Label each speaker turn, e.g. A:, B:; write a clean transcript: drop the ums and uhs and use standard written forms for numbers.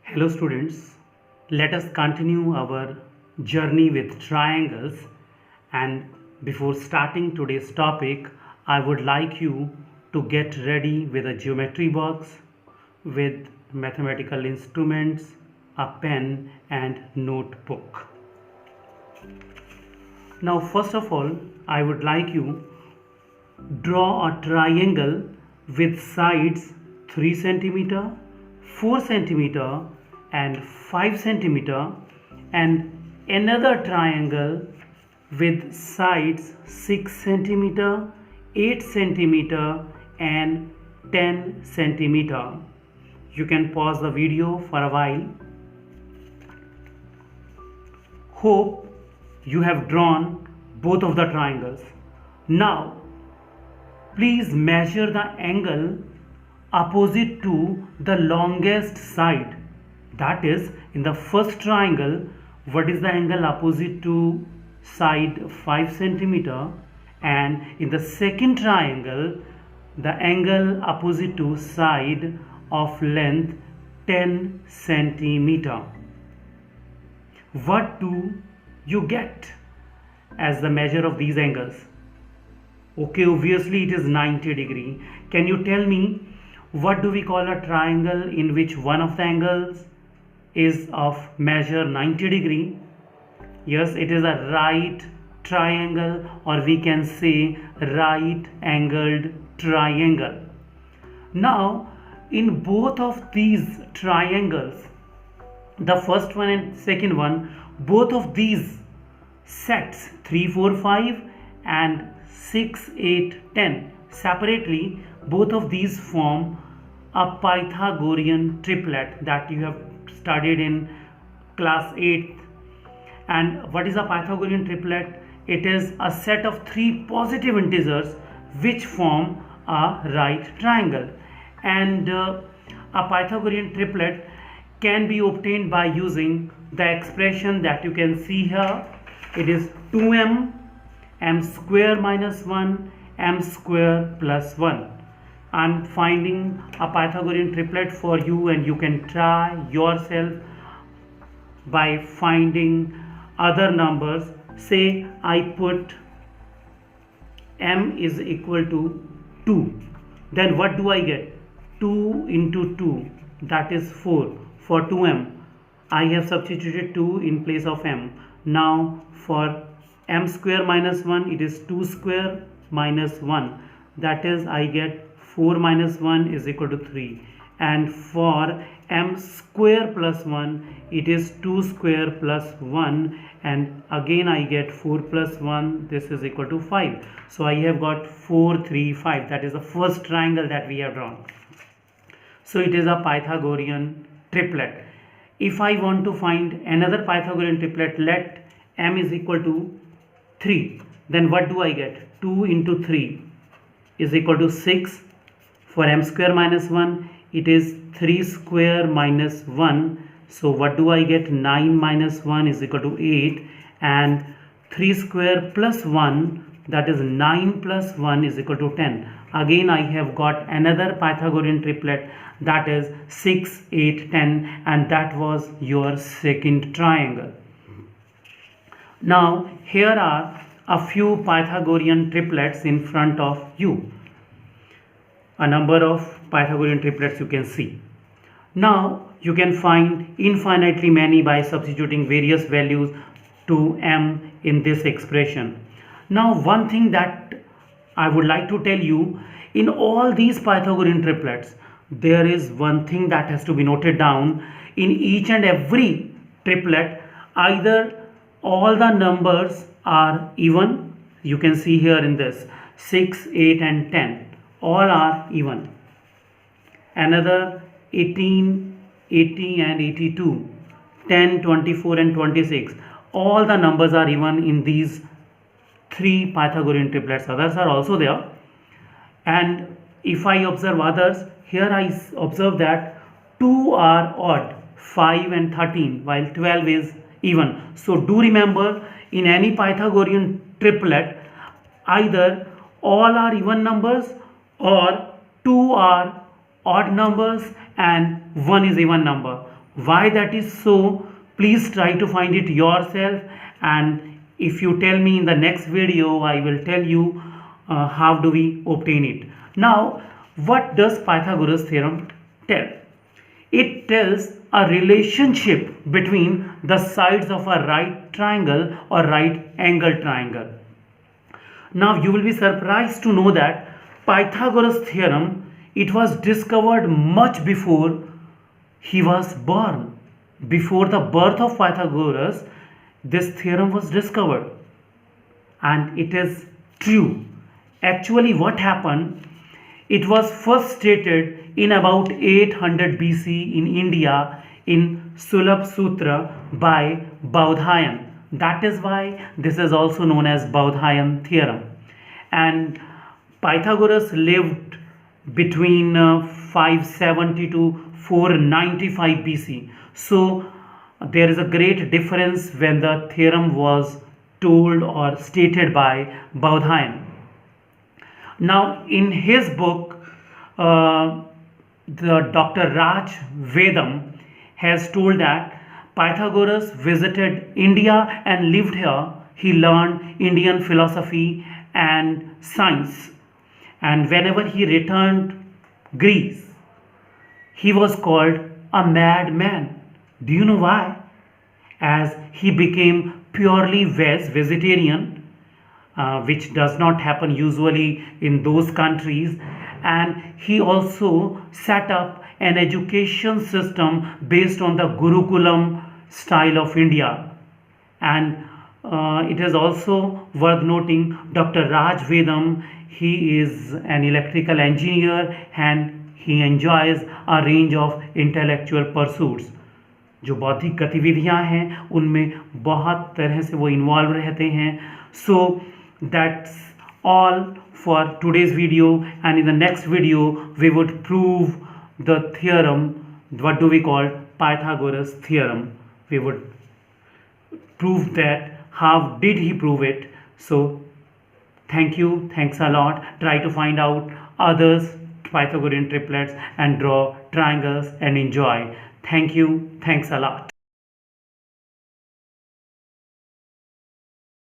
A: Hello students, let us continue our journey with triangles, and before starting today's topic I would like you to get ready with a geometry box with mathematical instruments, a pen and notebook. Now first of all I would like you draw a triangle with sides 3 centimeter, 4 centimeter and 5 centimeter, and another triangle with sides 6 centimeter, 8 centimeter and 10 centimeter. You can pause the video for a while. Hope you have drawn both of the triangles. Now please measure the angle opposite to the longest side. That is, in the first triangle, what is the angle opposite to side 5 centimeter, and in the second triangle, the angle opposite to side of length 10 centimeter. What do you get as the measure of these angles? Okay, obviously it is 90 degree. Can you tell me what do we call a triangle in which one of the angles is of measure 90 degree? Yes, it is a right triangle, or we can say right angled triangle. Now in both of these triangles, the first one and second one, both of these sets 3, 4, 5 and 6, 8, 10 separately, both of these form a Pythagorean triplet that you have studied in class 8th. And what is a Pythagorean triplet? It is a set of 3 positive integers which form a right triangle. And a Pythagorean triplet can be obtained by using the expression that you can see here. It is 2m m square minus 1 m square plus 1. I am finding a Pythagorean triplet for you, and you can try yourself by finding other numbers. Say I put m is equal to 2, then what do I get? 2 into 2, that is 4 for 2m. I have substituted 2 in place of m. Now for m square minus 1, it is 2 square minus 1, that is I get 4 minus 1 is equal to 3. And for m square plus 1, it is 2 square plus 1, and again I get 4 plus 1, this is equal to 5. So I have got 4, 3, 5. That is the first triangle that we have drawn. So it is a Pythagorean triplet. If I want to find another Pythagorean triplet, let m is equal to 3, then what do I get? 2 into 3 is equal to 6. For m square minus 1, it is 3 square minus 1. So what do I get? 9 minus 1 is equal to 8. And 3 square plus 1, that is 9 plus 1 is equal to 10. Again I have got another Pythagorean triplet, that is 6, 8, 10, and that was your second triangle. Now here are a few Pythagorean triplets in front of you. A number of Pythagorean triplets you can see. Now you can find infinitely many by substituting various values to m in this expression. Now one thing that I would like to tell you, in all these Pythagorean triplets, there is one thing that has to be noted down. In each and every triplet, either all the numbers are even, you can see here in this 6, 8 and 10, all are even. Another 18, 80 and 82, 10, 24 and 26, all the numbers are even in these 3 Pythagorean triplets. Others are also there. And if I observe others, here I observe that 2 are odd, 5 and 13, while 12 is even. So do remember, in any Pythagorean triplet, either all are even numbers or 2 are odd numbers and 1 is even number. Why that is so, please try to find it yourself, and if you tell me in the next video, I will tell you how do we obtain it. Now, what does Pythagoras theorem tell? It tells a relationship between the sides of a right triangle or right angle triangle. Now you will be surprised to know that Pythagoras theorem, it was discovered much before he was born. Before the birth of Pythagoras, this theorem was discovered, and it is true. Actually, what happened? It was first stated in about 800 BC in India in Sulabh Sutra by Bodhayan. That is why this is also known as Bodhayan theorem. And Pythagoras lived between 570 to 495 BC. So there is a great difference when the theorem was told or stated by Bodhayan. Now in his book, the Dr. Raj Vedam has told that Pythagoras visited India and lived here. He learned Indian philosophy and science, and whenever he returned Greece, he was called a madman. Do you know why? As he became purely vegetarian, which does not happen usually in those countries, and he also set up an education system based on the Gurukulam style of India. And it is also worth noting Dr. Raj Vedam, he is an electrical engineer and he enjoys a range of intellectual pursuits. जो बौद्धिक गतिविधियां हैं उनमें बहुत तरह से वो involve रहते हैं. So that's all for today's video, and in the next video we would prove the theorem. What do we call Pythagoras theorem? We would prove that. How did he prove it? So thank you, thanks a lot. Try to find out others Pythagorean triplets and draw triangles and enjoy. Thank you, thanks a lot.